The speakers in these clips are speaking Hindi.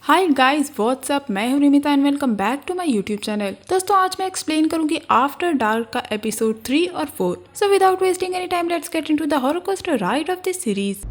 हाय गाइस व्हाट्सअप, मैं हूं Rimita and welcome back to my YouTube channel. दोस्तों आज मैं एक्सप्लेन करूंगी आफ्टर डार्क का एपिसोड 3 और 4। So without wasting any time let's get into the horror coaster ride of this series.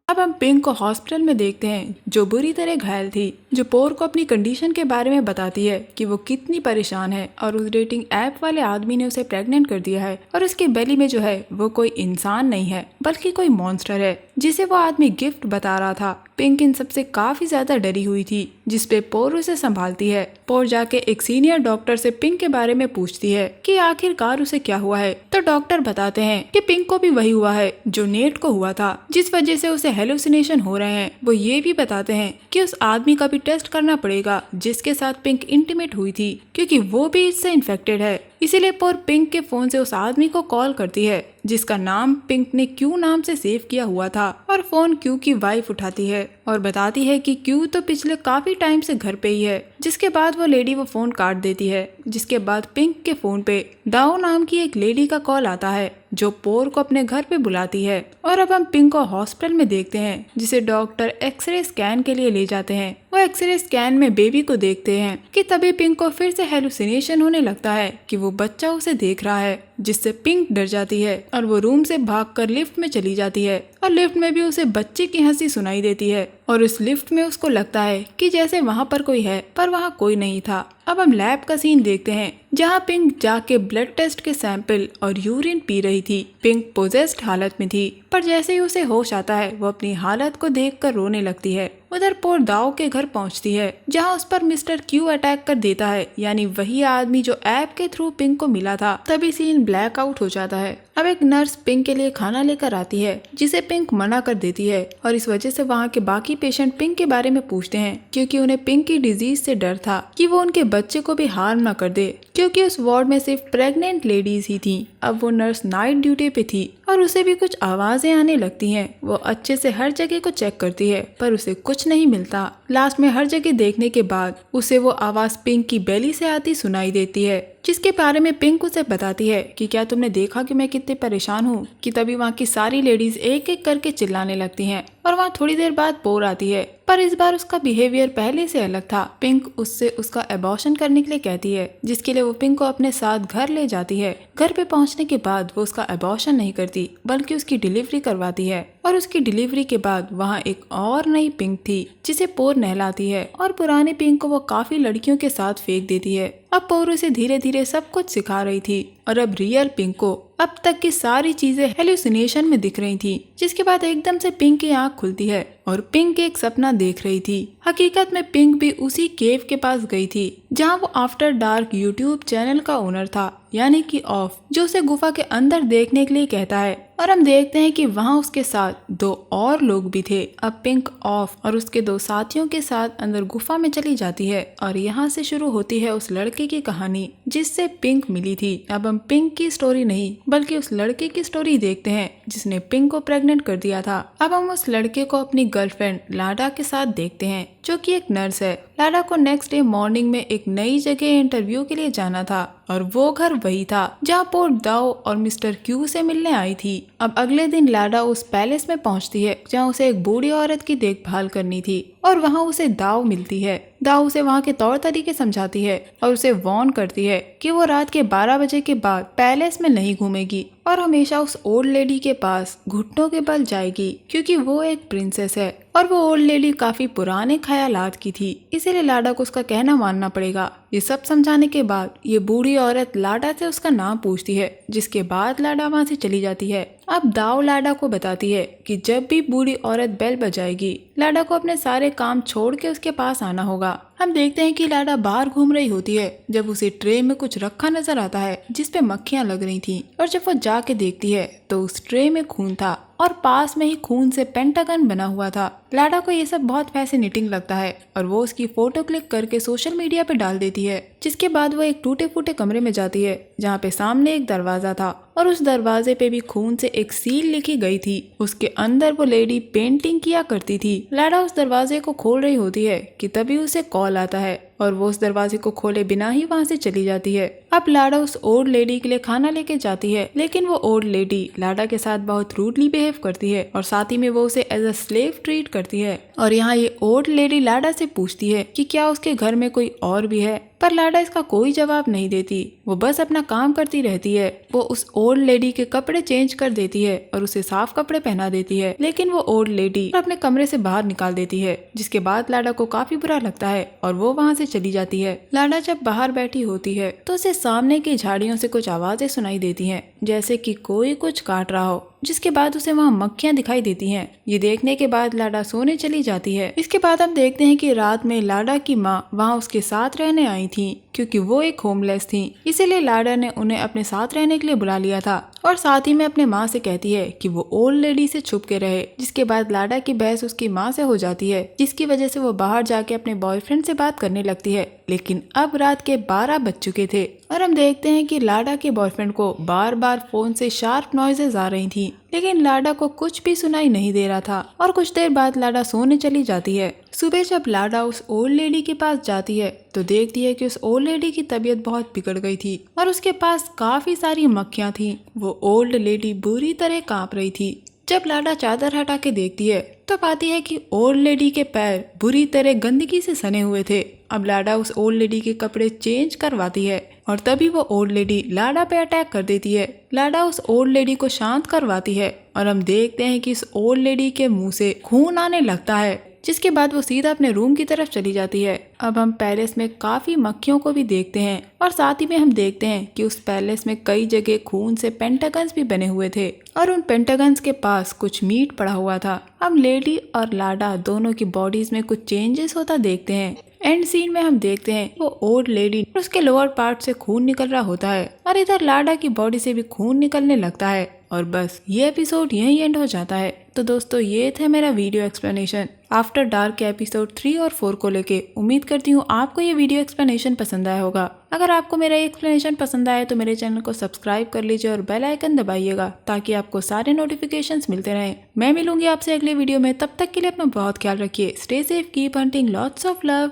अब हम पिंक को हॉस्पिटल में देखते हैं जो बुरी तरह घायल थी, जो पोर को अपनी कंडीशन के बारे में बताती है कि वो कितनी परेशान है और उस डेटिंग ऐप वाले आदमी ने उसे प्रेग्नेंट कर दिया है और उसके बेली में जो है वो कोई इंसान नहीं है बल्कि कोई मॉन्स्टर है जिसे वो आदमी गिफ्ट बता रहा था। पिंक इन सबसे काफी ज्यादा डरी हुई थी, जिसपे पोर उसे संभालती है। पोर जाके एक सीनियर डॉक्टर से पिंक के बारे में पूछती है कि आखिरकार उसे क्या हुआ है, तो डॉक्टर बताते हैं कि पिंक को भी वही हुआ है जो नेट को हुआ था, जिस वजह से उसे हेलुसिनेशन हो रहे हैं। वो ये भी बताते हैं कि उस आदमी का भी टेस्ट करना पड़ेगा जिसके साथ पिंक इंटीमेट हुई थी, क्योंकि वो भी इससे इन्फेक्टेड है। इसीलिए पोर पिंक के फोन से उस आदमी को कॉल करती है जिसका नाम पिंक ने क्यू नाम से सेव किया हुआ था, और फोन क्यू की वाइफ उठाती है और बताती है कि क्यू तो पिछले काफी टाइम से घर पे ही है। जिसके बाद वो लेडी वो फोन काट देती है। जिसके बाद पिंक के फोन पे दाओ नाम की एक लेडी का कॉल आता है जो पोर को अपने घर पे बुलाती है। और अब हम पिंक को हॉस्पिटल में देखते हैं जिसे डॉक्टर एक्सरे स्कैन के लिए ले जाते हैं। वो एक्सरे स्कैन में बेबी को देखते हैं कि तभी पिंक को फिर से हेलुसिनेशन होने लगता है कि वो बच्चा उसे देख रहा है, जिससे पिंक डर जाती है और वो रूम से भागकर लिफ्ट में चली जाती है। और लिफ्ट में भी उसे बच्चे की हंसी सुनाई देती है और उस लिफ्ट में उसको लगता है कि जैसे वहाँ पर कोई है, पर वहाँ कोई नहीं था। अब हम लैब का सीन देखते हैं जहाँ पिंक जाके ब्लड टेस्ट के सैंपल और यूरिन पी रही थी। पिंक पोजेस्ड हालत में थी, पर जैसे ही उसे होश आता है वो अपनी हालत को देखकर रोने लगती है। उधर पोर दाओ के घर पहुंचती है जहां उस पर मिस्टर क्यू अटैक कर देता है, यानी वही आदमी जो ऐप के थ्रू पिंक को मिला था। तभी सीन ब्लैक आउट हो जाता है। अब एक नर्स पिंक के लिए खाना लेकर आती है जिसे पिंक मना कर देती है, और इस वजह से वहाँ के बाकी पेशेंट पिंक के बारे में पूछते हैं क्योंकि उन्हें पिंक की डिजीज से डर था कि वो उनके बच्चे को भी हार्म न कर दे, क्योंकि उस वार्ड में सिर्फ प्रेग्नेंट लेडीज ही थी। अब वो नर्स नाइट ड्यूटी पे थी और उसे भी कुछ आवाजें आने लगती हैं। वो अच्छे से हर जगह को चेक करती है पर उसे कुछ नहीं मिलता। लास्ट में हर जगह देखने के बाद उसे वो आवाज पिंक की बेली से आती सुनाई देती है, जिसके बारे में पिंक उसे बताती है कि क्या तुमने देखा कि मैं कितनी परेशान हूँ। कि तभी वहाँ की सारी लेडीज एक एक करके चिल्लाने लगती हैं और वहाँ थोड़ी देर बाद पोर आती है, पर इस बार उसका बिहेवियर पहले से अलग था। पिंक उससे उसका एबॉर्शन करने के लिए कहती है, जिसके लिए वो पिंक को अपने साथ घर ले जाती है। घर पे पहुंचने के बाद वो उसका एबॉर्शन नहीं करती बल्कि उसकी डिलीवरी करवाती है, और उसकी डिलीवरी के बाद वहाँ एक और नई पिंक थी जिसे पोर नहलाती है, और पुराने पिंक को वो काफी लड़कियों के साथ फेंक देती है। अब पोर उसे धीरे धीरे सब कुछ सिखा रही थी, और अब रियल पिंक को अब तक की सारी चीजें हेलुसिनेशन में दिख रही थी। जिसके बाद एकदम से पिंक की आंख खुलती है और पिंक एक सपना देख रही थी। हकीकत में पिंक भी उसी केव के पास गई थी जहां वो आफ्टर डार्क यूट्यूब चैनल का ओनर था, यानी कि ऑफ, जो उसे गुफा के अंदर देखने के लिए कहता है। और हम देखते हैं कि वहाँ उसके साथ दो और लोग भी थे। अब पिंक ऑफ और उसके दो साथियों के साथ अंदर गुफा में चली जाती है, और यहाँ से शुरू होती है उस लड़के की कहानी जिससे पिंक मिली थी। अब हम पिंक की स्टोरी नहीं बल्कि उस लड़के की स्टोरी देखते हैं जिसने पिंक को प्रेग्नेंट कर दिया था। अब हम उस लड़के को अपनी गर्लफ्रेंड लाडा के साथ देखते हैं जो कि एक नर्स है। लाडा को नेक्स्ट डे मॉर्निंग में एक नई जगह इंटरव्यू के लिए जाना था, और वो घर वही था जहाँ पोर दाओ और मिस्टर क्यू से मिलने आई थी। अब अगले दिन लाडा उस पैलेस में पहुंचती है जहाँ उसे एक बूढ़ी औरत की देखभाल करनी थी, और वहाँ उसे दाओ मिलती है। दाओ उसे वहाँ के तौर तरीके समझाती है और उसे वार्न करती है कि वो रात के 12 बजे के बाद पैलेस में नहीं घूमेगी और हमेशा उस ओल्ड लेडी के पास घुटनों के बल जाएगी, क्योंकि वो एक प्रिंसेस है और वो ओल्ड लेडी काफी पुराने ख्यालात की थी। इसीलिए लाडा को उसका कहना मानना पड़ेगा। ये सब समझाने के बाद ये बूढ़ी औरत लाडा से उसका नाम पूछती है, जिसके बाद लाडा वहाँ से चली जाती है। अब दाओ लाडा को बताती है कि जब भी बूढ़ी औरत बेल बजाएगी लाडा को अपने सारे काम छोड़ के उसके पास आना होगा। हम देखते हैं कि लाडा बाहर घूम रही होती है जब उसे ट्रे में कुछ रखा नजर आता है जिसपे मक्खियां लग रही थी, और जब वो जाके देखती है तो उस ट्रे में खून था और पास में ही खून से पेंटागन बना हुआ था। लाडा को ये सब बहुत फैसिनेटिंग लगता है और वो उसकी फोटो क्लिक करके सोशल मीडिया पे डाल देती है। जिसके बाद वो एक टूटे फूटे कमरे में जाती है जहाँ पे सामने एक दरवाजा था और उस दरवाजे पे भी खून से एक सील लिखी गई थी। उसके अंदर वो लेडी पेंटिंग किया करती थी। लाडा उस दरवाजे को खोल रही होती है कि तभी उसे कॉल आता है और वो उस दरवाजे को खोले बिना ही वहाँ से चली जाती है। अब लाडा उस ओल्ड लेडी के लिए खाना लेके जाती है, लेकिन वो ओल्ड लेडी लाडा के साथ बहुत रूडली बिहेव करती है और साथ ही में वो उसे एज अ स्लेव ट्रीट करती है। और यहाँ ये ओल्ड लेडी लाडा से पूछती है कि क्या उसके घर में कोई और भी है, पर लाडा इसका कोई जवाब नहीं देती। वो बस अपना काम करती रहती है। वो उस ओल्ड लेडी के कपड़े चेंज कर देती है और उसे साफ कपड़े पहना देती है, लेकिन वो ओल्ड लेडी अपने कमरे से बाहर निकाल देती है, जिसके बाद लाडा को काफी बुरा लगता है और वो वहाँ से चली जाती है। लाडा जब बाहर बैठी होती है तो उसे सामने की झाड़ियों से कुछ आवाजें सुनाई देती हैं, जैसे कि कोई कुछ काट रहा हो, जिसके बाद उसे वहाँ मक्खियाँ दिखाई देती हैं। ये देखने के बाद लाडा सोने चली जाती है। इसके बाद हम देखते हैं कि रात में लाडा की माँ वहाँ उसके साथ रहने आई थी, क्योंकि वो एक होमलेस थी, इसीलिए लाडा ने उन्हें अपने साथ रहने के लिए बुला लिया था। और साथ ही में अपने माँ से कहती है कि वो ओल्ड लेडी से छुप के रहे, जिसके बाद लाडा की बहस उसकी माँ से हो जाती है, जिसकी वजह से वो बाहर जाके अपने बॉयफ्रेंड से बात करने लगती है। लेकिन अब रात के 12 बज चुके थे और हम देखते हैं कि लाडा के बॉयफ्रेंड को बार बार फोन से शार्प नॉइजेज आ रही थी, लेकिन लाडा को कुछ भी सुनाई नहीं दे रहा था। और कुछ देर बाद लाडा सोने चली जाती है। सुबह जब लाडा उस ओल्ड लेडी के पास जाती है तो देखती है कि उस ओल्ड लेडी की तबीयत बहुत बिगड़ गई थी और उसके पास काफी सारी मक्खियाँ थी। वो ओल्ड लेडी बुरी तरह कांप रही थी। जब लाडा चादर हटा के देखती है तो पाती है कि ओल्ड लेडी के पैर बुरी तरह गंदगी से सने हुए थे। अब लाडा उस ओल्ड लेडी के कपड़े चेंज करवाती है और तभी वो ओल्ड लेडी लाडा पे अटैक कर देती है। लाडा उस ओल्ड लेडी को शांत करवाती है और हम देखते हैं कि इस ओल्ड लेडी के मुंह से खून आने लगता है, जिसके बाद वो सीधा अपने रूम की तरफ चली जाती है। अब हम पैलेस में काफी मक्खियों को भी देखते हैं और साथ ही में हम देखते हैं कि उस पैलेस में कई जगह खून से पेंटागन्स भी बने हुए थे और उन पेंटागन्स के पास कुछ मीट पड़ा हुआ था। हम लेडी और लाडा दोनों की बॉडीज में कुछ चेंजेस होता देखते हैं। एंड सीन में हम देखते हैं वो ओल्ड लेडी उसके लोअर पार्ट से खून निकल रहा होता है और इधर लाडा की बॉडी से भी खून निकलने लगता है और बस ये एपिसोड यहीं एंड हो जाता है। तो दोस्तों ये था मेरा वीडियो एक्सप्लेनेशन आफ्टर डार्क के एपिसोड 3 और 4 को लेके। उम्मीद करती हूँ आपको ये वीडियो एक्सप्लेनेशन पसंद आया होगा। अगर आपको मेरा एक्सप्लेनेशन पसंद आए तो मेरे चैनल को सब्सक्राइब कर लीजिए और बेल आइकन दबाइएगा ताकि आपको सारे नोटिफिकेशंस मिलते रहें। मैं मिलूंगी आपसे अगले वीडियो में, तब तक के लिए अपना बहुत ख्याल रखिए। Stay safe, keep hunting, lots of love.